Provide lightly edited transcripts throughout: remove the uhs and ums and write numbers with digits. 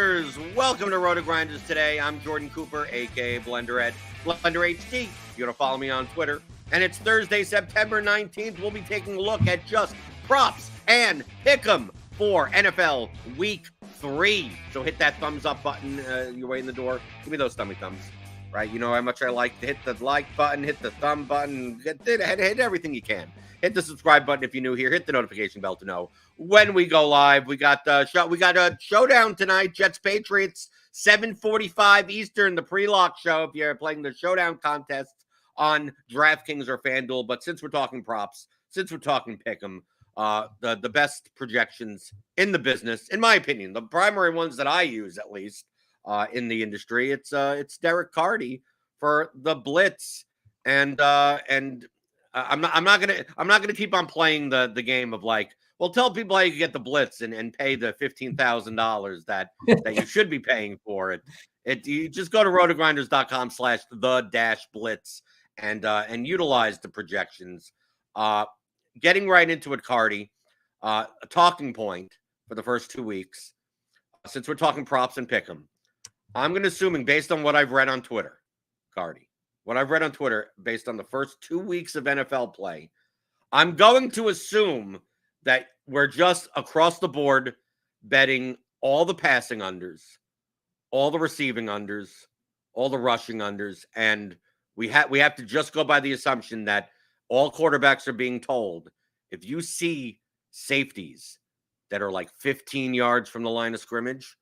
Grinders! Welcome to RotoGrinders Today. I'm Jordan Cooper, aka BlenderHD, BlenderHD. If you want to follow me on Twitter. And it's Thursday, September 19th. We'll be taking a look at just props and pick'em for NFL Week 3. So hit that thumbs up button. You're way in the door. Give me those thummy thumbs. Right? You know how much I like to hit the like button, hit the thumb button, hit everything you can. Hit the subscribe button if you're new here. Hit the notification bell to know when we go live. We got a showdown tonight. Jets Patriots 7:45 Eastern, the pre-lock show. If you're playing the showdown contest on DraftKings or FanDuel, but since we're talking props, since we're talking pick'em, the best projections in the business, in my opinion, the primary ones that I use at least in the industry, it's Derek Carty for the Blitz, and I'm not gonna keep on playing the game of like, well, tell people how you get the Blitz and pay the $15,000 that you should be paying for it. You just go to rotogrinders.com/the-blitz and utilize the projections. Getting right into it, Carty, a talking point for the first 2 weeks, since we're talking props and pick'em. I'm going to assuming based on what I've read on Twitter, Carty, what I've read on Twitter based on the first 2 weeks of NFL play, I'm going to assume that we're just across the board betting all the passing unders, all the receiving unders, all the rushing unders, and we have to just go by the assumption that all quarterbacks are being told, if you see safeties that are like 15 yards from the line of scrimmage,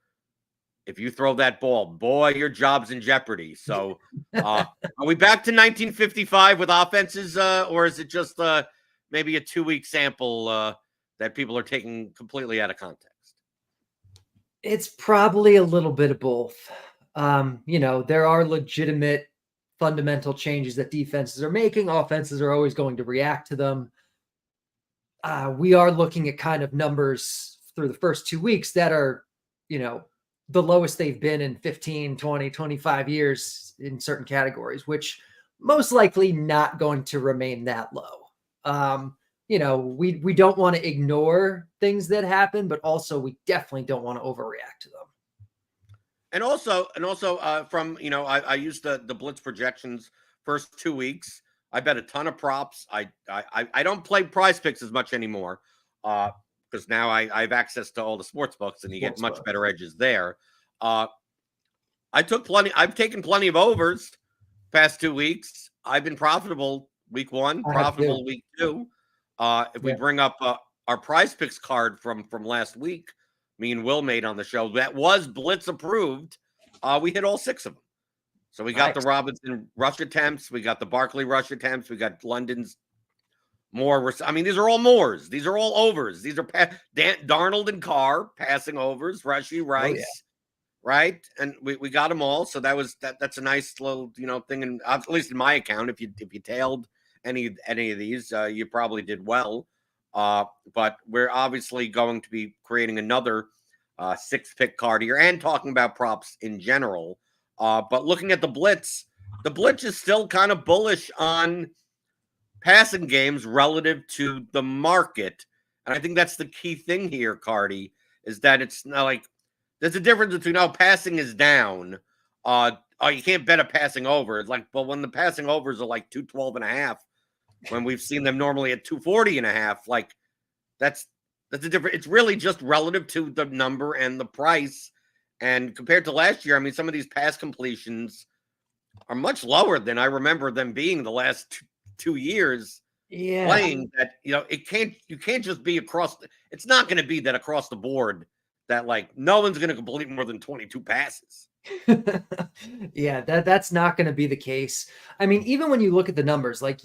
if you throw that ball, boy, your job's in jeopardy. So are we back to 1955 with offenses, or is it just maybe a 2-week sample that people are taking completely out of context? It's probably a little bit of both. There are legitimate fundamental changes that defenses are making. Offenses are always going to react to them. We are looking at kind of numbers through the first 2 weeks that are, the lowest they've been in 15, 20, 25 years in certain categories, which most likely not going to remain that low. We don't want to ignore things that happen, but also we definitely don't want to overreact to them. And also from, I used the Blitz projections first 2 weeks. I bet a ton of props. I don't play Prize Picks as much anymore because now I have access to all the sports books and you get much better edges there. I've taken plenty of overs past 2 weeks. I've been profitable week 1, profitable week 2. If we bring up our Prize Picks card from last week, me and Will made on the show, that was Blitz approved. We hit all 6 of them. So we got the Robinson rush attempts. We got the Barkley rush attempts. We got London's more. I mean, these are all mores. These are all overs. These are Darnold and Carr passing overs. Rushy, Rice, right? And we got them all. So that's a nice little thing. And at least in my account, if you tailed any of these, you probably did well. But we're obviously going to be creating another 6-pick card here and talking about props in general. But looking at the Blitz is still kind of bullish on passing games relative to the market. And I think that's the key thing here, Carty, is that it's not like there's a difference between passing is down. You can't bet a passing over. It's like, but when the passing overs are like 212.5, when we've seen them normally at 240.5, like that's a different. It's really just relative to the number and the price. And compared to last year, I mean, some of these pass completions are much lower than I remember them being the last 2 years playing. That you can't just be across. It's not going to be that across the board that like no one's going to complete more than 22 passes. That's not going to be the case. I mean, even when you look at the numbers, like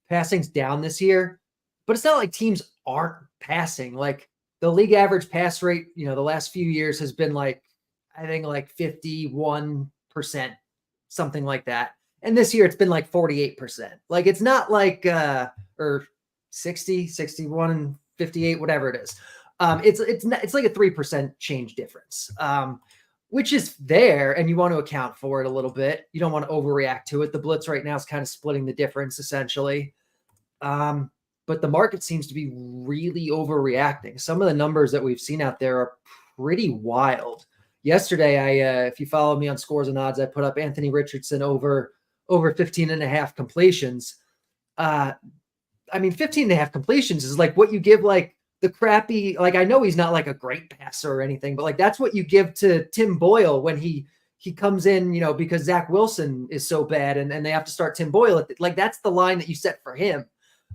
passing's down this year, but it's not like teams aren't passing. Like the league average pass rate, the last few years has been like, I think like 51%, something like that. And this year it's been like 48%. Like it's not like, or 60, 61, and 58, whatever it is. It's like a 3% change difference, which is there, and you want to account for it a little bit. You don't want to overreact to it. The Blitz right now is kind of splitting the difference essentially. But the market seems to be really overreacting. Some of the numbers that we've seen out there are pretty wild. yesterday, if you follow me on Scores and Odds, I put up Anthony Richardson over 15.5 completions. I mean, 15.5 completions is like what you give like the crappy, like I know he's not like a great passer or anything, but like that's what you give to Tim Boyle when he comes in, because Zach Wilson is so bad and they have to start Tim Boyle. Like that's the line that you set for him.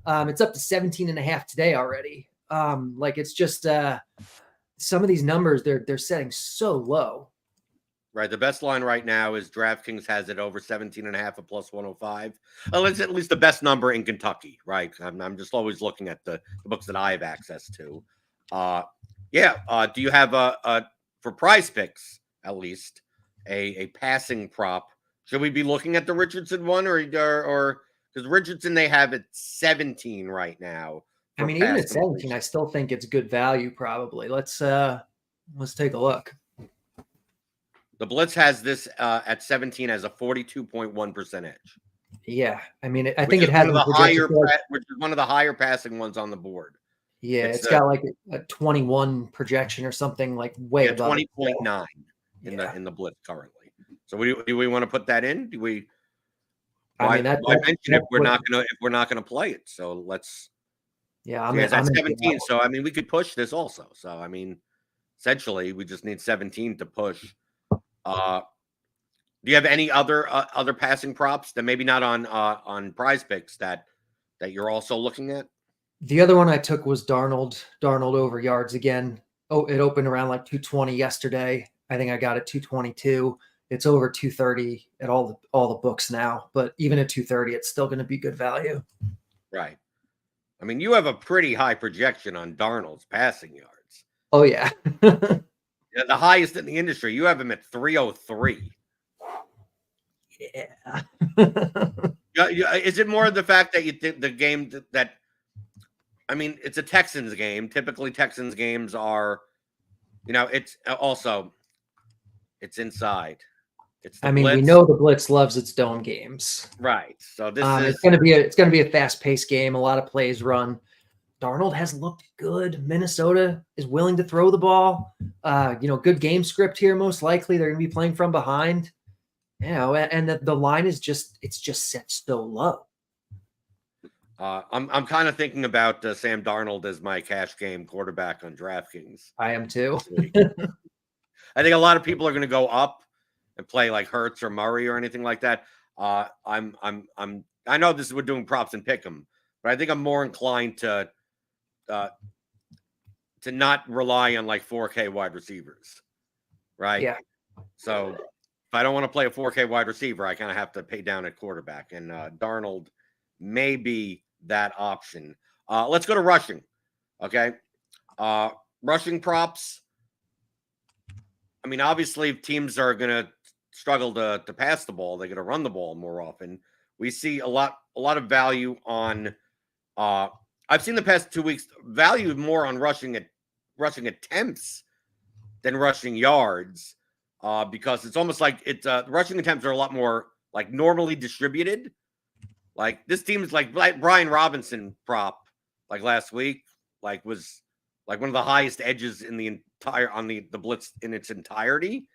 It's up to 17.5 today already. Like it's just some of these numbers they're setting so low. Right. The best line right now is DraftKings has it over 17.5 at plus 105. It's at least the best number in Kentucky, right? I'm just always looking at the books that I have access to. Do you have for Prize Picks, at least, a passing prop? Should we be looking at the Richardson one or because Richardson, they have it 17 right now? I mean, even at 17, I still think it's good value probably. Let's take a look. The Blitz has this at 17 as a 42.1% edge. Yeah, I mean, I think it has which is one of the higher passing ones on the board. Yeah, it's got like a 21 projection or something, like way above 20.9 in the Blitz currently. So do we want to put that in? Do we? Why mention if we're not gonna play it? So let's. Yeah, I'm at 17. So I mean, we could push this also. So I mean, essentially, we just need 17 to push. Do you have any other passing props that maybe not on Prize Picks that you're also looking at? The other one I took was Darnold over yards again. Oh, it opened around like 220 yesterday. I think I got it 222. It's over 230 at all the books now, but even at 230, it's still going to be good value. Right. I mean, you have a pretty high projection on Darnold's passing yards. Oh yeah. Yeah, the highest in the industry. You have him at 303. Yeah. Is it more the fact that you think the game that I mean, it's a Texans game. Typically, Texans games are, it's also it's inside. We know the Blitz loves its dome games, right? So this it's going to be a fast-paced game. A lot of plays run. Darnold has looked good. Minnesota is willing to throw the ball. Good game script here. Most likely, they're going to be playing from behind. And the line is just set so low. I'm kind of thinking about Sam Darnold as my cash game quarterback on DraftKings. I am too. I think a lot of people are going to go up and play like Hurts or Murray or anything like that. I know this is we're doing props and pick 'em, but I think I'm more inclined to not rely on like 4K wide receivers, right? Yeah. So if I don't want to play a 4K wide receiver, I kind of have to pay down at quarterback, and Darnold may be that option. Let's go to rushing. Okay. Rushing props. I mean, obviously, if teams are going to struggle to pass the ball, they're going to run the ball more often. We see a lot of value on. I've seen the past 2 weeks value more on rushing attempts than rushing yards, because it's almost like rushing attempts are a lot more like normally distributed. Like this team is like Brian Robinson prop like last week, like was like one of the highest edges in the entire on the Blitz in its entirety.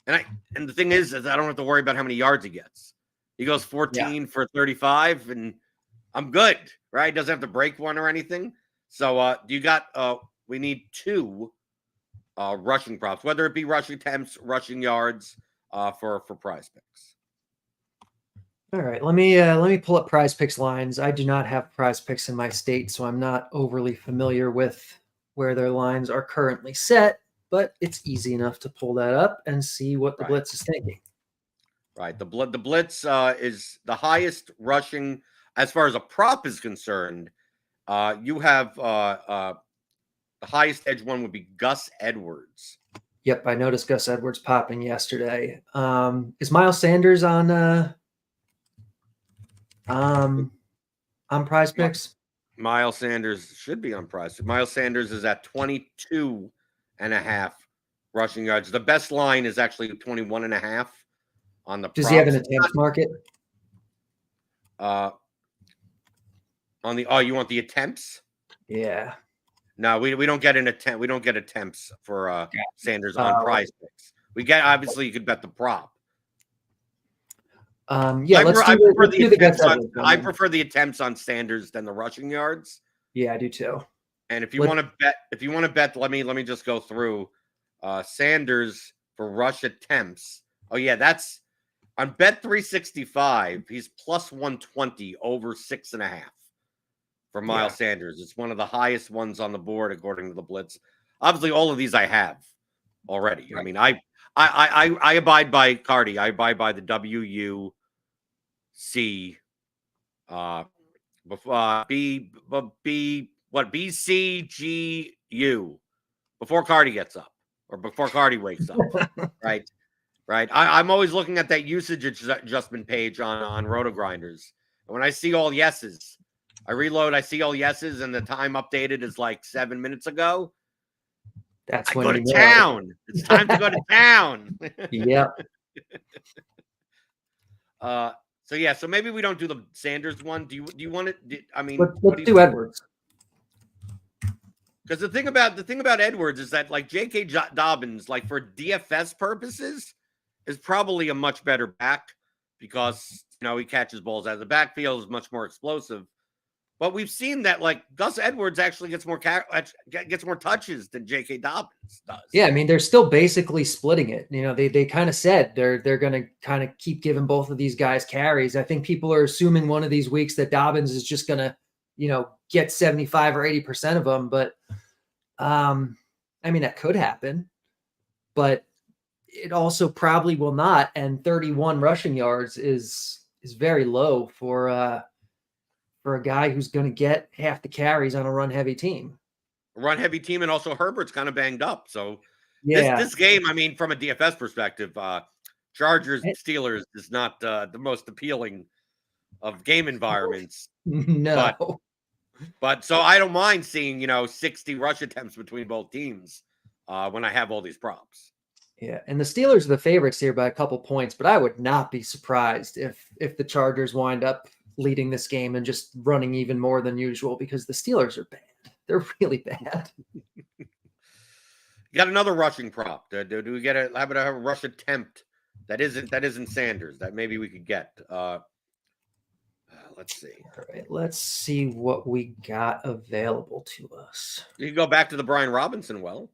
And the thing is I don't have to worry about how many yards he gets. He goes 14 for 35, and I'm good, right? Doesn't have to break one or anything. So do you got we need 2 rushing props, whether it be rushing attempts, rushing yards, for Prize Picks. All right, let me pull up Prize Picks lines. I do not have Prize Picks in my state, so I'm not overly familiar with where their lines are currently set, but it's easy enough to pull that up and see what the Blitz is thinking. Right. The Blitz is the highest rushing as far as a prop is concerned. You have the highest edge one would be Gus Edwards. Yep, I noticed Gus Edwards popping yesterday. Is Miles Sanders on Prize Picks? Miles Sanders should be on Prize. Miles Sanders is at 22.5 rushing yards. The best line is actually 21.5 on the. Does he have an attempts market? On the you want the attempts? Yeah. No, we don't get an attempt. We don't get attempts for Sanders on Prize Picks. Obviously you could bet the prop. Yeah, I prefer the attempts on Sanders than the rushing yards. Yeah, I do too. And if you want to bet, let me just go through Sanders for rush attempts. Oh yeah, that's on bet 365. He's plus 120 over 6.5 for Miles Sanders. It's one of the highest ones on the board according to the Blitz. Obviously, all of these I have already. Right. I mean, I abide by Carty. I abide by the WUC BCGU before Carty gets up or before Carty wakes up. Right. I'm always looking at that usage adjustment page on RotoGrinders. And when I see all yeses, I reload, I see all yeses, and the time updated is like 7 minutes ago. That's when I go to town. It's time to go to town. Yeah. So maybe we don't do the Sanders one. Do you want it? Let's do Edwards. Because the thing about Edwards is that like J.K. Dobbins, like for DFS purposes, is probably a much better back because he catches balls out of the backfield, is much more explosive. But we've seen that like Gus Edwards actually gets more touches than J.K. Dobbins does. Yeah, I mean they're still basically splitting it. They kind of said they're going to kind of keep giving both of these guys carries. I think people are assuming one of these weeks that Dobbins is just going to get 75 or 80% of them. But I mean that could happen, but it also probably will not. And 31 rushing yards is very low for a guy who's going to get half the carries on a run-heavy team. And also Herbert's kind of banged up. So this game, I mean, from a DFS perspective, Chargers Steelers is not the most appealing of game environments. No. But so I don't mind seeing 60 rush attempts between both teams when I have all these props. Yeah, and the Steelers are the favorites here by a couple points, but I would not be surprised if the Chargers wind up leading this game and just running even more than usual because the Steelers are bad. They're really bad. You got another rushing prop. Do we get how about a rush attempt that isn't Sanders that maybe we could get? Let's see. All right, let's see what we got available to us. You can go back to the Brian Robinson well.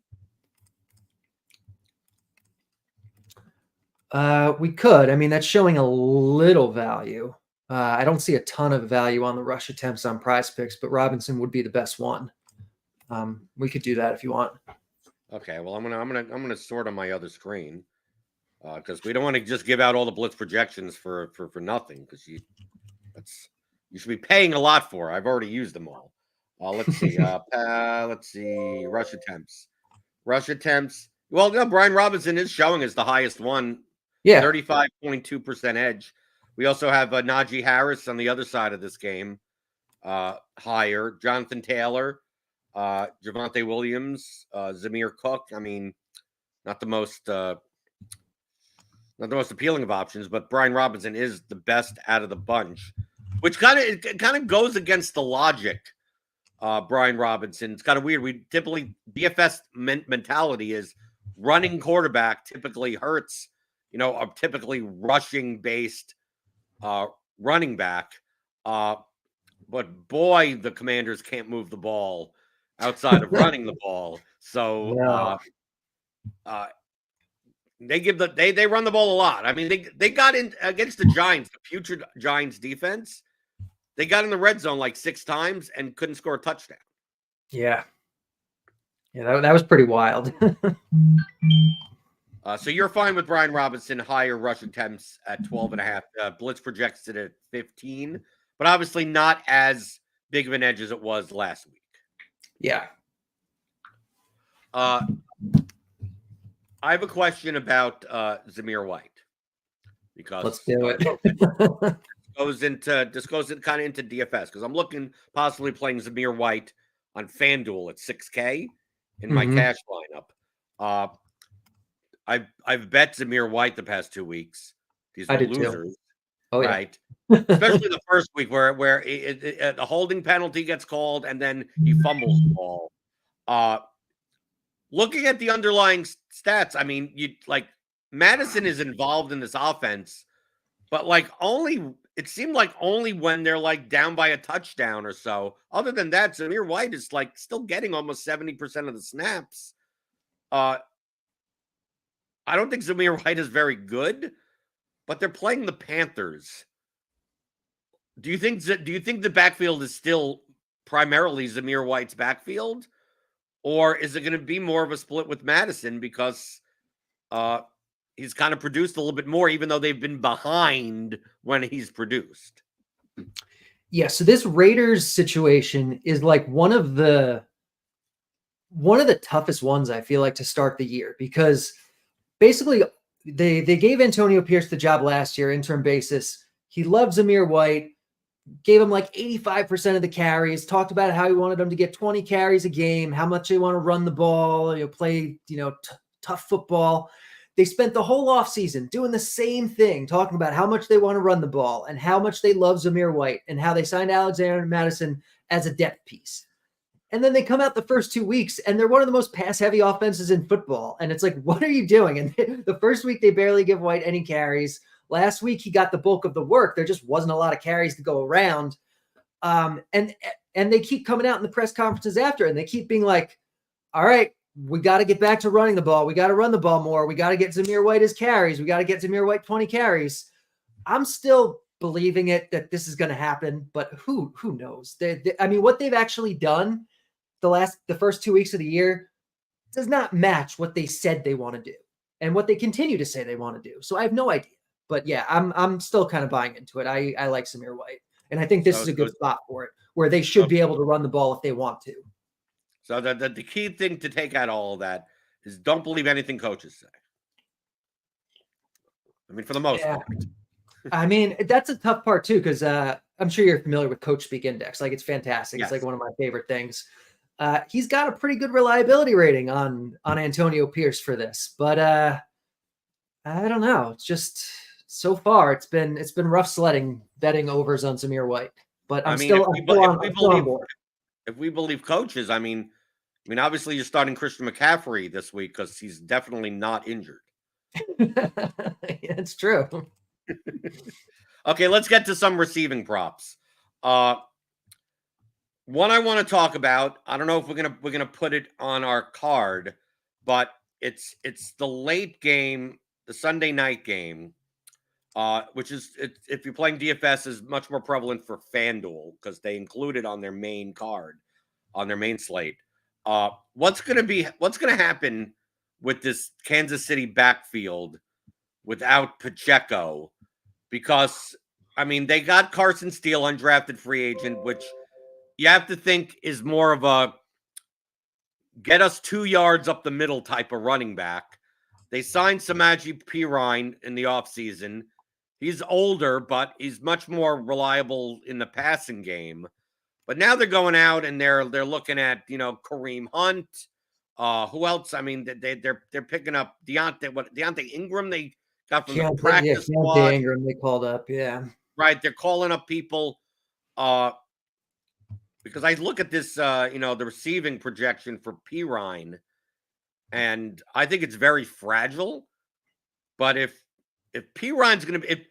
We could. I mean, that's showing a little value. I don't see a ton of value on the rush attempts on Prize Picks, but Robinson would be the best one. We could do that if you want. Okay. Well, I'm gonna sort on my other screen because we don't want to just give out all the blitz projections for nothing because you should be paying a lot for. I've already used them all. Let's see. Let's see. Rush attempts. Well, no, Brian Robinson is showing as the highest one. Yeah, 35.2% edge. We also have Najee Harris on the other side of this game, higher. Jonathan Taylor, Javonte Williams, Zamir Cook. I mean, not the most appealing of options, but Brian Robinson is the best out of the bunch, which kind of goes against the logic. Brian Robinson, it's kind of weird. We typically DFS mentality is running quarterback typically hurts, a typically rushing based running back. But boy, the Commanders can't move the ball outside of running the ball. So they run the ball a lot. I mean, they got in against the Giants, the future Giants defense. They got in the red zone like 6 times and couldn't score a touchdown. Yeah. Yeah, that was pretty wild. So you're fine with Brian Robinson, higher rush attempts at 12.5. Blitz projects it at 15, but obviously not as big of an edge as it was last week. Yeah. I have a question about Zamir White because let's do it. This goes kind of into DFS because I'm looking possibly playing Zamir White on FanDuel at 6K in my cash lineup. I've bet Zamir White the past 2 weeks. These are losers. Oh, right? Yeah. Especially the first week where a holding penalty gets called and then he fumbles the ball. Looking at the underlying stats, I mean, Madison is involved in this offense, but like it seemed like only when they're like down by a touchdown or so. Other than that, Zamir White is like still getting almost 70% of the snaps. I don't think Zamir White is very good, but they're playing the Panthers. Do you think the backfield is still primarily Zamir White's backfield, or is it going to be more of a split with Madison because he's kind of produced a little bit more, even though they've been behind when he's produced? Yeah, so this Raiders situation is like one of the toughest ones, I feel like, to start the year, because basically they gave Antonio Pierce the job last year, interim basis. He loved Zamir White, gave him like 85% of the carries, talked about how he wanted him to get 20 carries a game, how much they want to run the ball, play, tough football. They spent the whole offseason doing the same thing, talking about how much they want to run the ball and how much they love Zamir White and how they signed Alexander Madison as a depth piece. And then they come out the first 2 weeks and they're one of the most pass-heavy offenses in football. And it's like, what are you doing? And the first week, they barely give White any carries. Last week, he got the bulk of the work. There just wasn't a lot of carries to go around. And they keep coming out in the press conferences after, and they keep being like, all right, we got to get back to running the ball. We got to run the ball more. We got to get Zamir White his carries. We got to get Zamir White 20 carries. I'm still believing it that this is going to happen, but who knows? I mean, what they've actually done the first 2 weeks of the year does not match what they said they want to do and what they continue to say they want to do. So I have no idea. But yeah, I'm still kind of buying into it. I like Zamir White, and I think this is a good spot for it, where they should be able to run the ball if they want to. So the key thing to take out all of that is don't believe anything coaches say. I mean, for the most part. I mean, that's a tough part too, because I'm sure you're familiar with Coach Speak Index. Like, it's fantastic. Yes. It's like one of my favorite things. He's got a pretty good reliability rating on Antonio Pierce for this, but I don't know. It's just so far it's been rough sledding betting overs on Zamir White. But I'm still on board. If we believe coaches, I mean, obviously you're starting Christian McCaffrey this week because he's definitely not injured. It's true. Okay, let's get to some receiving props. One I want to talk about, I don't know if we're gonna put it on our card, but it's the late game, the Sunday night game, which is, if you're playing DFS, is much more prevalent for FanDuel because they include it on their main card, on their main slate. What's gonna happen with this Kansas City backfield without Pacheco? Because I mean, they got Carson Steele, undrafted free agent, which you have to think is more of a get us 2 yards up the middle type of running back. They signed Samaje Perine in the offseason. He's older, but he's much more reliable in the passing game. But now they're going out and they're looking at, Kareem Hunt. Who else? I mean, they're picking up Deontay Ingram. They got from the practice squad. Ingram they called up, yeah. Right, they're calling up people. Because I look at this, the receiving projection for Perine, and I think it's very fragile. But if Perine's going to be,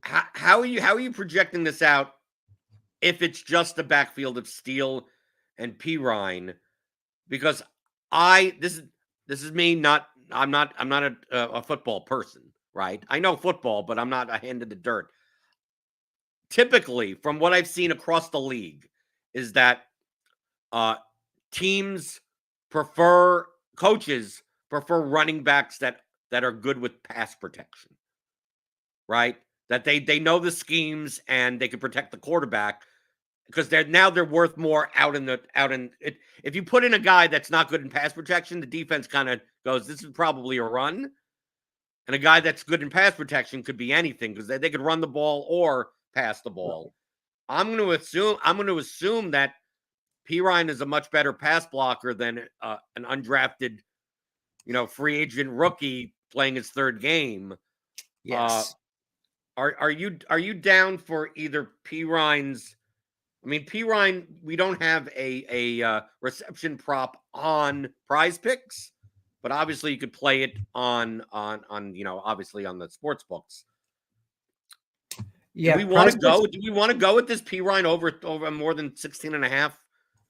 how are you projecting this out? If it's just the backfield of Steele and Perine, because this is me. I'm not a football person, right? I know football, but I'm not a hand in the dirt. Typically, from what I've seen across the league, is that coaches prefer running backs that are good with pass protection, right? That they know the schemes and they can protect the quarterback because they're worth more out in it. If you put in a guy that's not good in pass protection, the defense kind of goes, this is probably a run. And a guy that's good in pass protection could be anything because they could run the ball or pass the ball. I'm going to assume that Perine is a much better pass blocker than an undrafted, free agent rookie playing his third game. Yes. Are you down for either Perine's? I mean, we don't have a reception prop on Prize Picks, but obviously you could play it on obviously on the sports books. Yeah, Do we want to go? Do we want to go with this Pirine over more than 16.5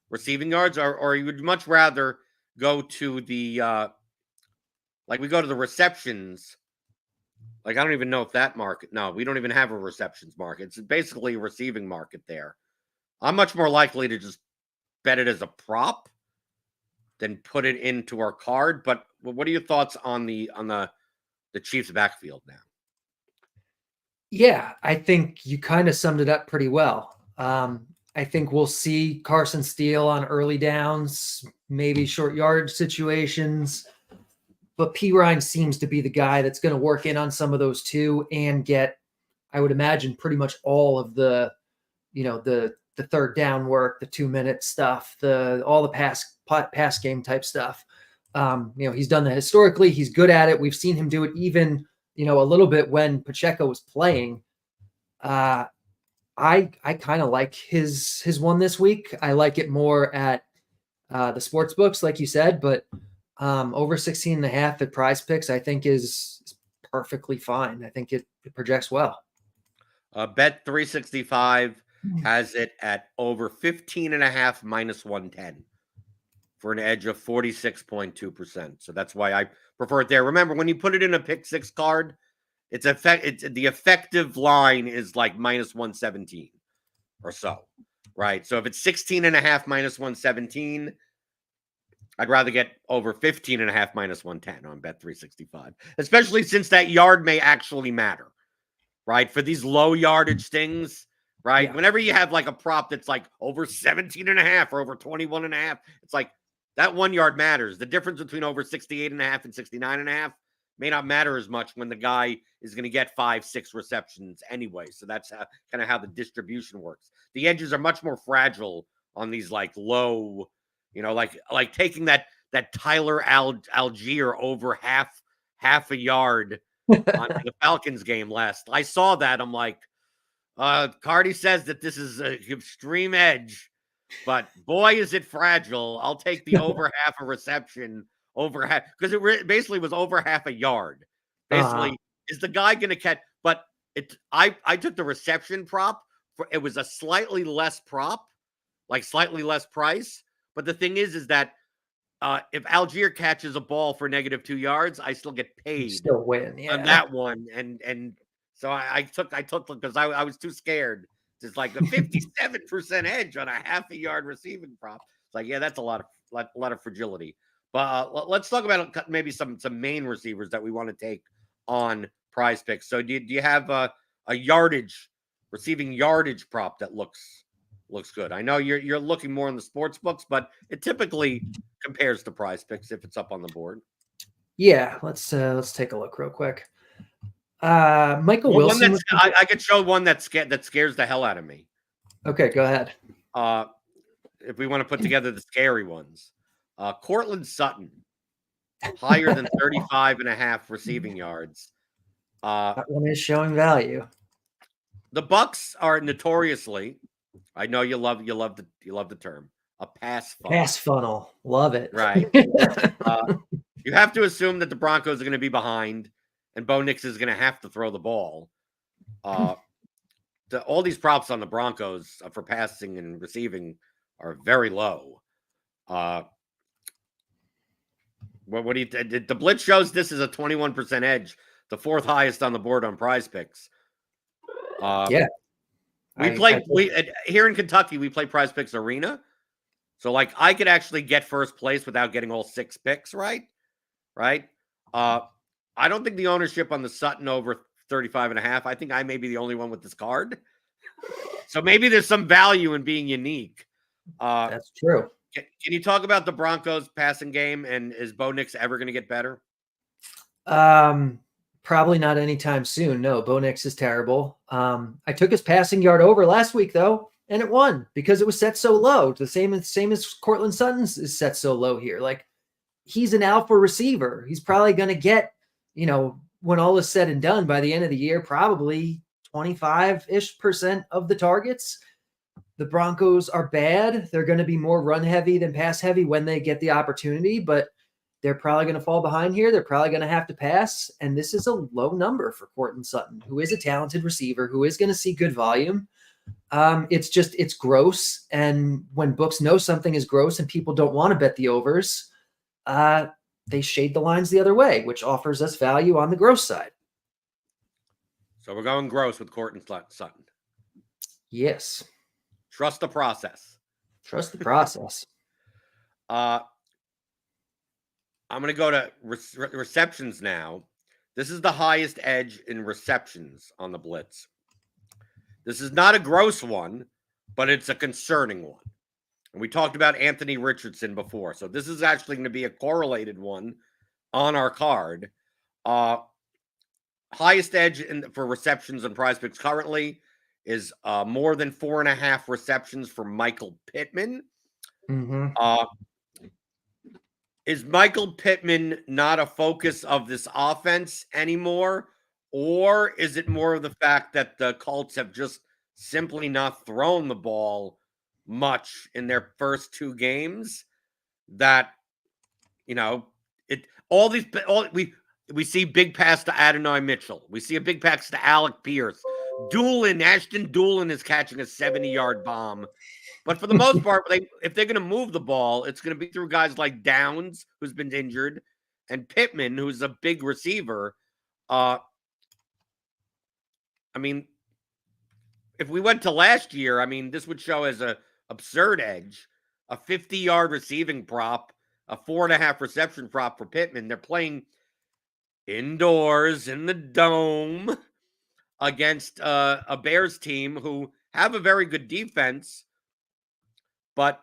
receiving yards, or you would much rather go to the like we go to the receptions? Like I don't even know if that market. No, we don't even have a receptions market. It's basically a receiving market there. I'm much more likely to just bet it as a prop than put it into our card. But what are your thoughts on the Chiefs backfield now? Yeah, I think you kind of summed it up pretty well. I think we'll see Carson Steele on early downs, maybe short yard situations, but Pirine seems to be the guy that's going to work in on some of those too and get, I would imagine, pretty much all of the third down work, the 2-minute stuff, all the pass game type stuff. He's done that historically. He's good at it. We've seen him do it even, a little bit when Pacheco was playing. I kind of like his one this week. I like it more at the sports books, like you said, but over 16.5 at Prize Picks, I think is perfectly fine. I think it projects well. Bet 365 has it at over 15.5 minus 110 for an edge of 46.2%. So that's why I prefer it there. Remember, when you put it in a pick six card, it's the effective line is like minus 117 or so, right? So if it's 16.5 minus 117, I'd rather get over 15.5 minus 110 on Bet 365, especially since that yard may actually matter, right? For these low yardage things, right? Yeah. Whenever you have like a prop that's like over 17.5 or over 21.5, it's like that 1 yard matters. The difference between over 68.5 and 69.5 may not matter as much when the guy is going to get 5-6 receptions anyway. So that's kind of how the distribution works. The edges are much more fragile on these like low, like taking that Tyler Algier over half a yard on the Falcons game last. I saw that. I'm like, Carty says that this is an extreme edge, but boy, is it fragile. I'll take the over half a reception, over half, because it basically was over half a yard. Basically, is the guy going to catch? But I took the reception prop. It was a slightly less prop, like slightly less price. But the thing is that if Algier catches a ball for -2 yards, I still get paid. You still win, yeah. On that one, and so I took because I was too scared. It's like a 57% edge on a half a yard receiving prop. It's like, yeah, that's a lot of fragility. But let's talk about maybe some main receivers that we want to take on Prize Picks. So do you have a receiving yardage prop that looks good? I know you're looking more in the sports books, but it typically compares to Prize Picks if it's up on the board. Yeah, let's take a look real quick. Michael Wilson. I could show one that scares the hell out of me. Okay, go ahead. If we want to put together the scary ones, Cortland Sutton, higher than 35.5 receiving yards. That one is showing value. The Bucks are notoriously, I know you love the term, a pass funnel. Pass funnel, love it. Right. You have to assume that the Broncos are going to be behind, and Bo Nix is going to have to throw the ball. All these props on the Broncos for passing and receiving are very low. What do you? The Blitz shows this is a 21% edge, the fourth highest on the board on Prize Picks. Yeah, we here in Kentucky we play Prize Picks Arena, so like I could actually get first place without getting all 6 picks, right? I don't think the ownership on the Sutton over 35.5. I think I may be the only one with this card. So maybe there's some value in being unique. That's true. Can you talk about the Broncos passing game, and is Bo Nix ever going to get better? Probably not anytime soon. No, Bo Nix is terrible. I took his passing yard over last week though, and it won because it was set so low. The same as Cortland Sutton's is set so low here. Like, he's an alpha receiver. He's probably going to get, when all is said and done by the end of the year, probably 25-ish% of the targets. The Broncos are bad. They're going to be more run heavy than pass heavy when they get the opportunity, but they're probably going to fall behind here. They're probably going to have to pass. And this is a low number for Courtland Sutton, who is a talented receiver, who is going to see good volume. It's gross. And when books know something is gross and people don't want to bet the overs, they shade the lines the other way, which offers us value on the gross side. So we're going gross with Courtland Sutton. Yes. Trust the process. Trust the process. I'm going to go to receptions now. This is the highest edge in receptions on the Blitz. This is not a gross one, but it's a concerning one. And we talked about Anthony Richardson before. So this is actually going to be a correlated one on our card. Highest edge for receptions and prize picks currently is more than 4.5 receptions for Michael Pittman. Mm-hmm. Is Michael Pittman not a focus of this offense anymore? Or is it more of the fact that the Colts have just simply not thrown the ball much in their first 2 games that, we see big pass to Adonai Mitchell. We see a big pass to Alec Pierce. Ashton Doolin is catching a 70-yard bomb. But for the most part, if they're going to move the ball, it's going to be through guys like Downs, who's been injured, and Pittman, who's a big receiver. If we went to last year, this would show as a absurd edge, a 50-yard receiving prop, a 4.5 reception prop for Pittman. They're playing indoors in the dome against a Bears team who have a very good defense, but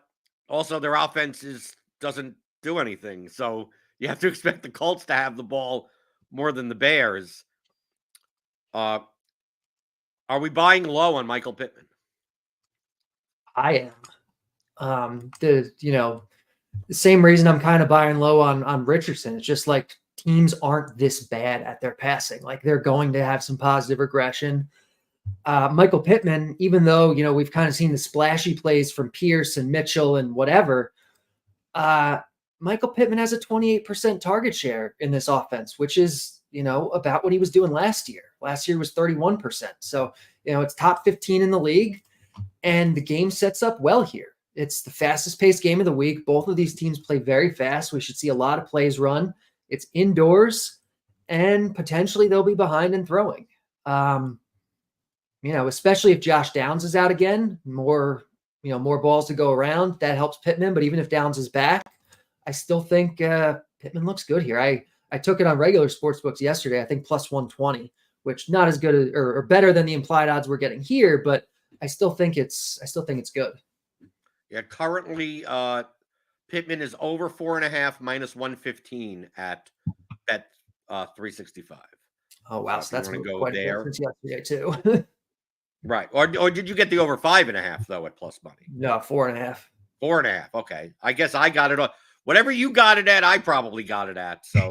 also their offense doesn't do anything. So you have to expect the Colts to have the ball more than the Bears. Are we buying low on Michael Pittman? I am. The same reason I'm kind of buying low on Richardson. It's just like teams aren't this bad at their passing. Like they're going to have some positive regression. Michael Pittman, even though, we've kind of seen the splashy plays from Pierce and Mitchell and whatever, Michael Pittman has a 28% target share in this offense, which is, about what he was doing last year. Last year was 31%. So, it's top 15 in the league, and the game sets up well here. It's the fastest paced game of the week. Both of these teams play very fast. We should see a lot of plays run. It's indoors, and potentially they'll be behind in throwing. Especially if Josh Downs is out again, more balls to go around. That helps Pittman. But even if Downs is back, I still think Pittman looks good here. I took it on regular sports books yesterday. I think plus 120, which not as good or better than the implied odds we're getting here, but I still think it's good. Yeah, currently Pittman is over 4.5 minus 115 at bet 365. Oh wow, so that's going to go quite there. Since yesterday too. Right. Or did you get the over 5.5 though at plus money? No, 4.5. 4.5. Okay. I guess I got it on whatever you got it at. I probably got it at. So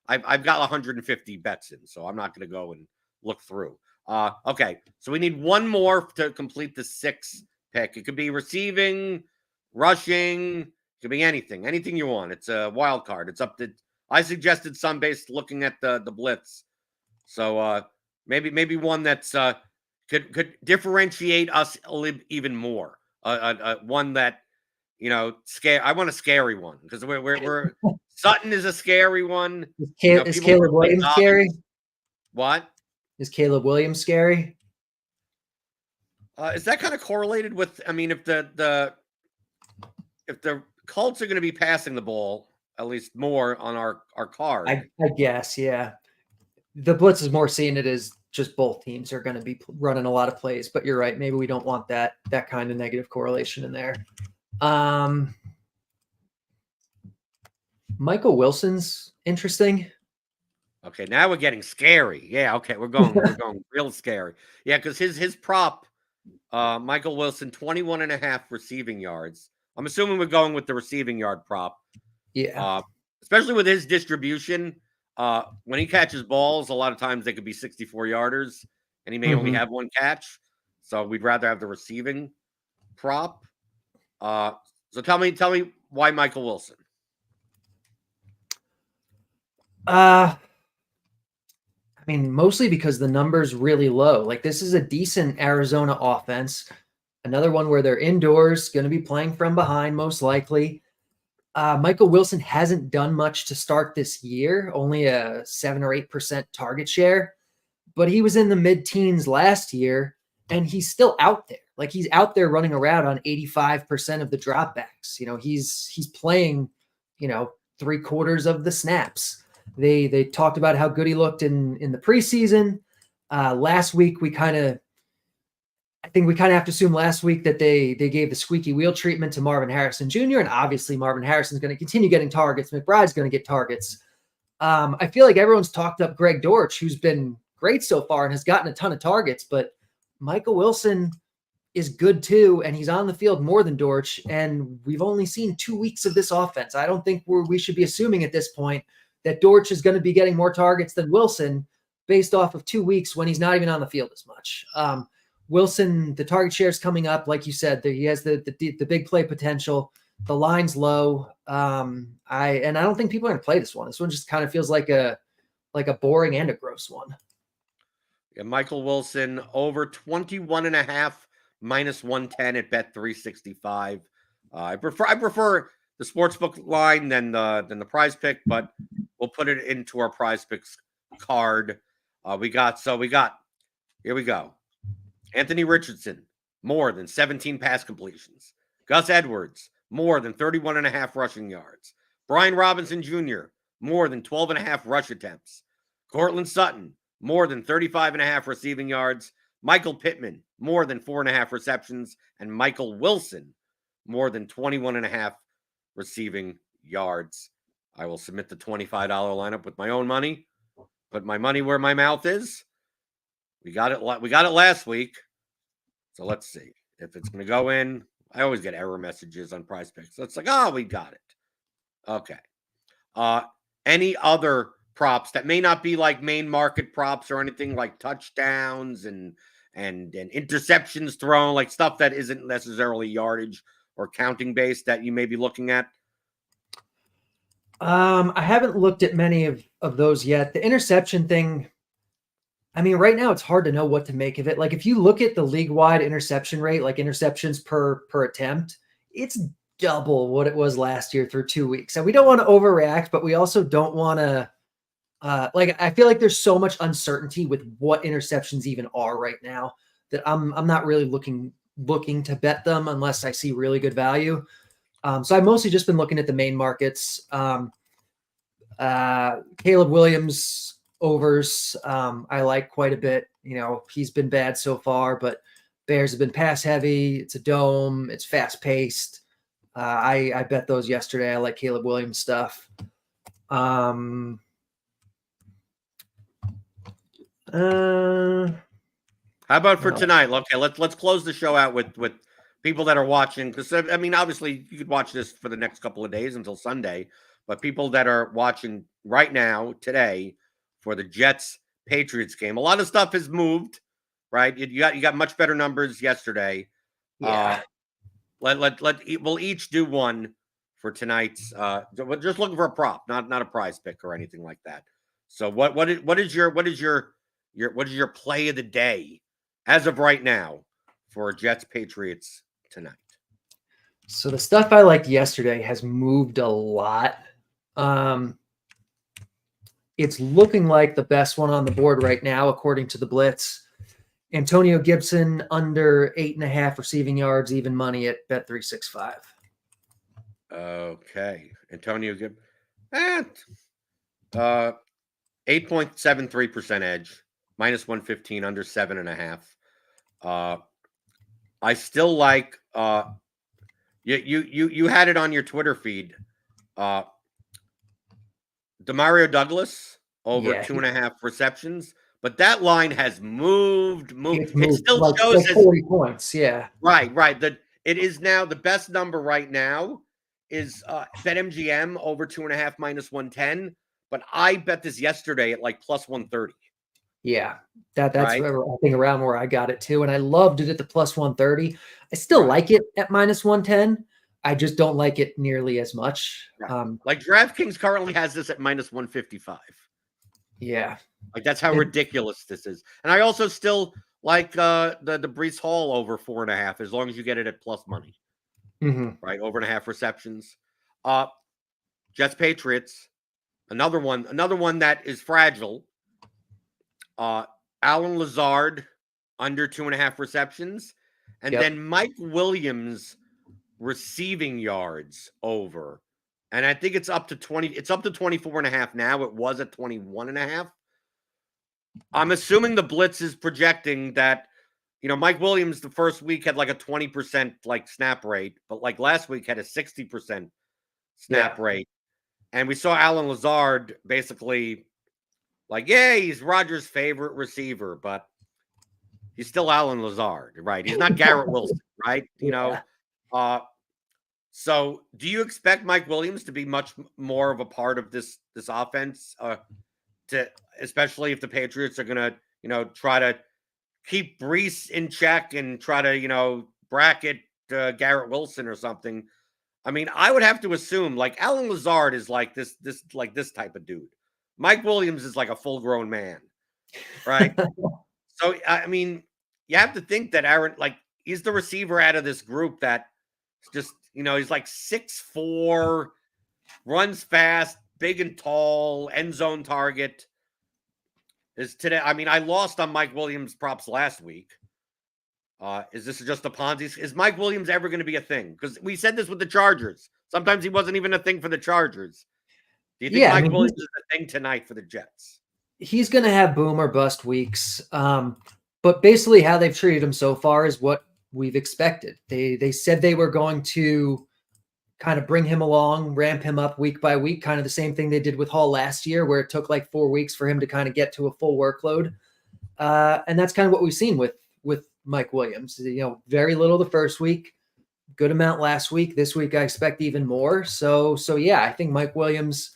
I've got 150 bets in, so I'm not going to go and look through. Okay. So we need one more to complete the 6 pick. It could be receiving, rushing, it could be anything you want. It's a wild card. It's up to. I suggested some based looking at the blitz. So maybe one that's could differentiate us even more. One that scare. I want a scary one because we're Sutton is a scary one. Is Caleb Williams scary? What? Is Caleb Williams scary? Is that kind of correlated with? If the Colts are going to be passing the ball at least more on our card, I guess, yeah. The blitz is more seeing it as just both teams are going to be running a lot of plays, but you're right. Maybe we don't want that kind of negative correlation in there. Michael Wilson's interesting. Okay, now we're getting scary. Yeah, okay, we're going real scary. Yeah, because his prop, Michael Wilson, 21.5 receiving yards. I'm assuming we're going with the receiving yard prop. Yeah. Especially with his distribution. When he catches balls, a lot of times they could be 64-yarders, and he may only have one catch. So we'd rather have the receiving prop. So tell me why Michael Wilson. I mean, mostly because the number's really low. Like, this is a decent Arizona offense. Another one where they're indoors, going to be playing from behind, most likely. Michael Wilson hasn't done much to start this year, only a 7 or 8% target share, but he was in the mid-teens last year, and he's still out there. Like, he's out there running around on 85% of the dropbacks. He's playing, 3/4 of the snaps. They talked about how good he looked in the preseason. Last week, I think we kind of have to assume last week that they gave the squeaky wheel treatment to Marvin Harrison Jr. And obviously Marvin Harrison's going to continue getting targets. McBride's going to get targets. I feel like everyone's talked up Greg Dortch, who's been great so far and has gotten a ton of targets, but Michael Wilson is good too, and he's on the field more than Dortch, and we've only seen 2 weeks of this offense. I don't think we should be assuming at this point that Dortch is going to be getting more targets than Wilson based off of 2 weeks when he's not even on the field as much. Wilson, the target share is coming up. Like you said, he has the big play potential. The line's low. I don't think people are going to play this one. This one just kind of feels like a boring and a gross one. Yeah, Michael Wilson over 21.5 minus 110 at bet 365. I prefer the sportsbook line than the prize pick, but we'll put it into our prize picks card. We got here we go. Anthony Richardson, more than 17 pass completions. Gus Edwards, more than 31.5 rushing yards. Brian Robinson Jr., more than 12.5 rush attempts. Cortland Sutton, more than 35.5 receiving yards. Michael Pittman, more than 4.5 receptions. And Michael Wilson, more than 21.5 receiving yards. I will submit the $25 lineup with my own money. Put my money where my mouth is. We got it last week. So let's see if it's going to go in. I always get error messages on Prize Picks. So it's like, we got it. Okay. Any other props that may not be like main market props or anything like touchdowns and interceptions thrown, like stuff that isn't necessarily yardage or counting based that you may be looking at? I haven't looked at many of those yet. The interception thing, I mean, right now it's hard to know what to make of it. Like, if you look at the league-wide interception rate, like interceptions per attempt, it's double what it was last year through 2 weeks. And we don't want to overreact, but we also don't want to I feel like there's so much uncertainty with what interceptions even are right now that I'm not really looking to bet them unless I see really good value. So I've mostly just been looking at the main markets. Caleb Williams overs, I like quite a bit. He's been bad so far, but Bears have been pass heavy. It's a dome. It's fast paced. I bet those yesterday. I like Caleb Williams stuff. How about for tonight? Okay, let's close the show out with people that are watching, because I mean, obviously you could watch this for the next couple of days until Sunday, but people that are watching right now today for the Jets Patriots game, a lot of stuff has moved, right? You got much better numbers yesterday. Yeah. We'll each do one for tonight's. Just looking for a prop, not a prize pick or anything like that. So what is your play of the day as of right now for Jets Patriots tonight? So the stuff I liked yesterday has moved a lot. It's looking like the best one on the board right now, according to the Blitz. Antonio Gibson under 8.5 receiving yards, even money at bet 365. Okay, Antonio Gibson, 8.73% edge, minus 115, under 7.5. I still like. You had it on your Twitter feed. Demario Douglas over 2.5 receptions, but that line has moved. It still like shows as 40 points. Yeah. Right. That it is now the best number right now is BetMGM over 2.5 minus 110. But I bet this yesterday at like plus 130. Yeah, that's right? I think around where I got it too, and I loved it at the plus 130. I still like it at minus 110, I just don't like it nearly as much. Right. Like DraftKings currently has this at minus 155. Yeah. Like that's how ridiculous this is. And I also still like the Brees Hall over 4.5, as long as you get it at plus money. Right, over 1.5 receptions. Jets Patriots, another one that is fragile. Alan Lazard under 2.5 receptions, and then Mike Williams receiving yards over. And I think it's up to 20. It's up to 24.5 now. It was at 21.5. I'm assuming the Blitz is projecting that, Mike Williams the first week had like a 20% like snap rate, but like last week had a 60% snap rate. And we saw Alan Lazard basically like, yeah, he's Rodgers' favorite receiver, but he's still Alan Lazard, right? He's not Garrett Wilson, right? So do you expect Mike Williams to be much more of a part of this offense? Especially if the Patriots are gonna, try to keep Brees in check and try to, bracket Garrett Wilson or something. I mean, I would have to assume like Alan Lazard is like this type of dude. Mike Williams is like a full-grown man, right? So I mean, you have to think that Aaron, like, he's the receiver out of this group that just, he's like 6'4", runs fast, big and tall, end zone target. Is today? I mean, I lost on Mike Williams props last week. Is this just a Ponzi? Is Mike Williams ever going to be a thing? Because we said this with the Chargers. Sometimes he wasn't even a thing for the Chargers. Do you think Mike Williams is a thing tonight for the Jets? He's going to have boom or bust weeks. But basically how they've treated him so far is what we've expected. They said they were going to kind of bring him along, ramp him up week by week, kind of the same thing they did with Hall last year, where it took like 4 weeks for him to kind of get to a full workload. And that's kind of what we've seen with Mike Williams. Very little the first week, good amount last week. This week, I expect even more. So yeah, I think Mike Williams,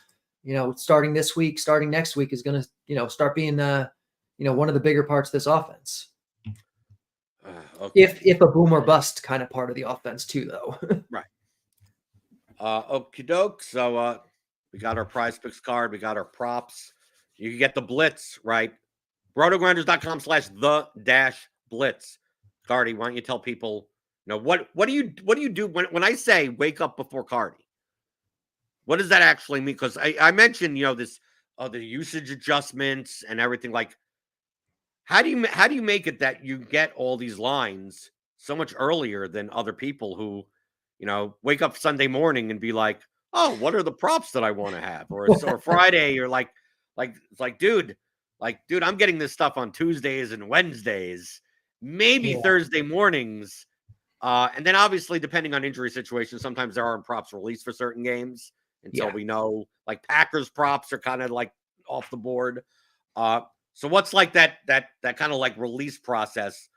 starting this week, starting next week is going to, start being, one of the bigger parts of this offense. Okay. If a boom or bust kind of part of the offense too, though. Right. Okie doke. So we got our prize picks card. We got our props. You can get the blitz, right? RotoGrinders.com/the-blitz. Carty, why don't you tell people, what do you do when I say wake up before Carty? What does that actually mean? Because I mentioned, this the usage adjustments and everything. Like, how do you make it that you get all these lines so much earlier than other people who, wake up Sunday morning and be like, oh, what are the props that I want to have? Or Friday, you're like, it's like, dude, I'm getting this stuff on Tuesdays and Wednesdays, maybe Thursday mornings. And then obviously, depending on injury situations, sometimes there aren't props released for certain games until we know, like Packers props are kind of like off the board. So what's like that kind of like release process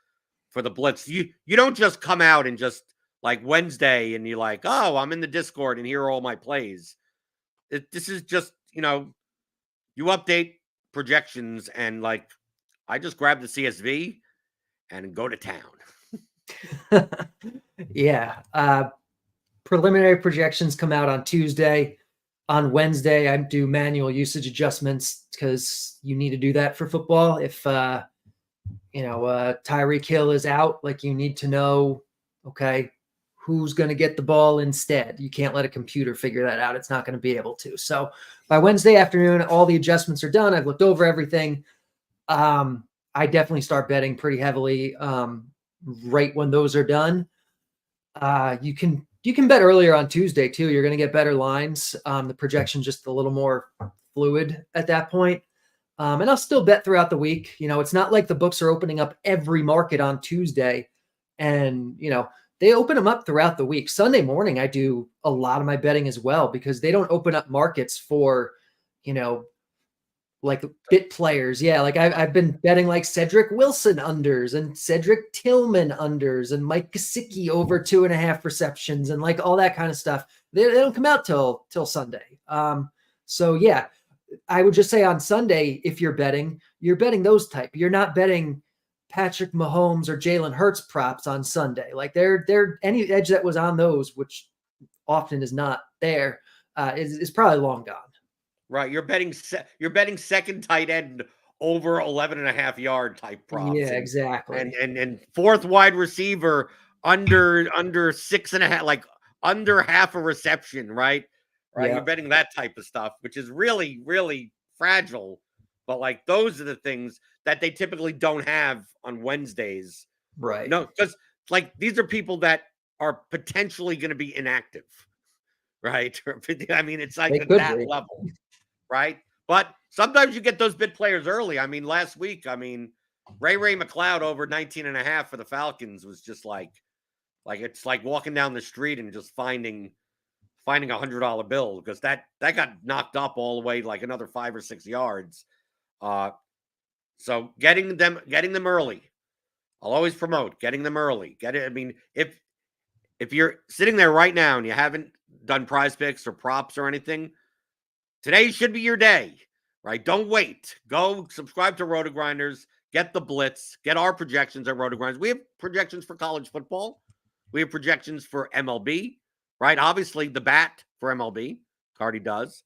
for the blitz? You don't just come out and just like Wednesday and you're like, oh, I'm in the Discord and here are all my plays. This is just, you update projections and like, I just grab the CSV and go to town. Yeah. Preliminary projections come out on Tuesday. On Wednesday, I do manual usage adjustments because you need to do that for football. If, Tyreek Hill is out, like you need to know, okay, who's going to get the ball instead. You can't let a computer figure that out. It's not going to be able to. So by Wednesday afternoon, all the adjustments are done. I've looked over everything. I definitely start betting pretty heavily right when those are done. You can bet earlier on Tuesday too. You're going to get better lines. The projection just a little more fluid at that point. And I'll still bet throughout the week. It's not like the books are opening up every market on Tuesday, and they open them up throughout the week. Sunday morning, I do a lot of my betting as well because they don't open up markets for, like bit players. Yeah. Like I've been betting like Cedric Wilson unders and Cedric Tillman unders and Mike Gesicki over 2.5 receptions and like all that kind of stuff. They don't come out till Sunday. So yeah, I would just say on Sunday, if you're betting those type. You're not betting Patrick Mahomes or Jalen Hurts props on Sunday. Like they're any edge that was on those, which often is not there, is probably long gone. Right. You're betting second tight end over 11.5 yard type props. Yeah, exactly. And fourth wide receiver under 6.5, like under half a reception, right? Right. You're Yeah, betting that type of stuff, which is really, really fragile. But like those are the things that they typically don't have on Wednesdays. right. No, because like these are people that are potentially going to be inactive, right? I mean, it's like They at could that be. level, right? But sometimes you get those bid players early. I mean, last week, I mean, Ray McLeod over 19.5 for the Falcons was just like it's like walking down the street and just finding $100 bill, because that got knocked up all the way like another 5 or 6 yards. So getting them early. I'll always promote getting them early. Get it. I mean, if you're sitting there right now and you haven't done prize picks or props or anything, today should be your day, right? Don't wait. Go subscribe to RotoGrinders, get the blitz, get our projections at RotoGrinders. We have projections for college football. We have projections for MLB, right? Obviously, the bat for MLB, Carty does.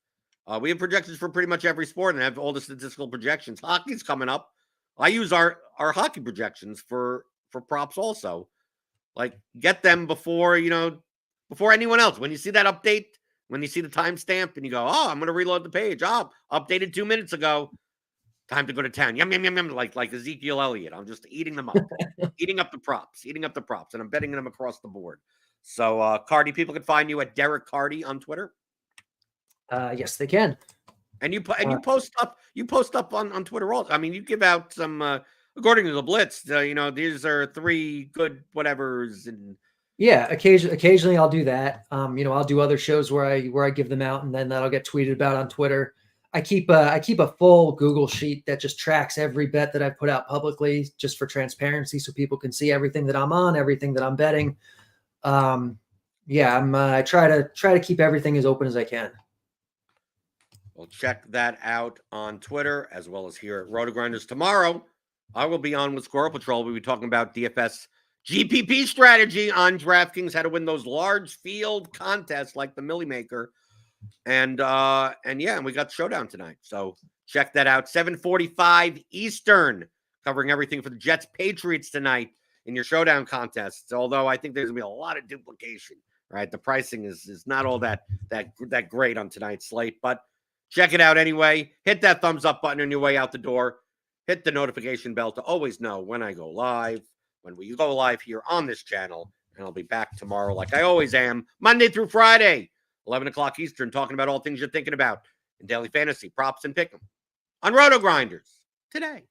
We have projections for pretty much every sport and have all the statistical projections. Hockey's coming up. I use our hockey projections for props also. Like, get them before anyone else. When you see that update, when you see the timestamp and you go, oh, I'm going to reload the page. Oh, updated 2 minutes ago. Time to go to town. Yum, yum, yum, yum. Like Ezekiel Elliott. I'm just eating them up, eating up the props. And I'm betting them across the board. So, Carty, people can find you at Derek Carty on Twitter. Yes, they can. And you post up on Twitter also. I mean, you give out some, according to the Blitz, these are 3 good whatevers. And Yeah, occasionally I'll do that. I'll do other shows where I give them out, and then that'll get tweeted about on Twitter. I keep a full Google sheet that just tracks every bet that I put out publicly, just for transparency, so people can see everything that I'm on, everything that I'm betting. I try to keep everything as open as I can. Well, check that out on Twitter as well as here at RotoGrinders. Tomorrow, I will be on with Squirrel Patrol. We'll be talking about DFS GPP strategy on DraftKings, how to win those large field contests like the Millie Maker. And we got Showdown tonight. So check that out. 7:45 Eastern, covering everything for the Jets Patriots tonight in your Showdown contests. Although I think there's gonna be a lot of duplication, right? The pricing is not all that great on tonight's slate, but check it out anyway. Hit that thumbs up button on your way out the door. Hit the notification bell to always know when I go live, when we go live here on this channel. And I'll be back tomorrow like I always am, Monday through Friday, 11 o'clock Eastern, talking about all things you're thinking about in daily fantasy, props, and pick'em on RotoGrinders Today.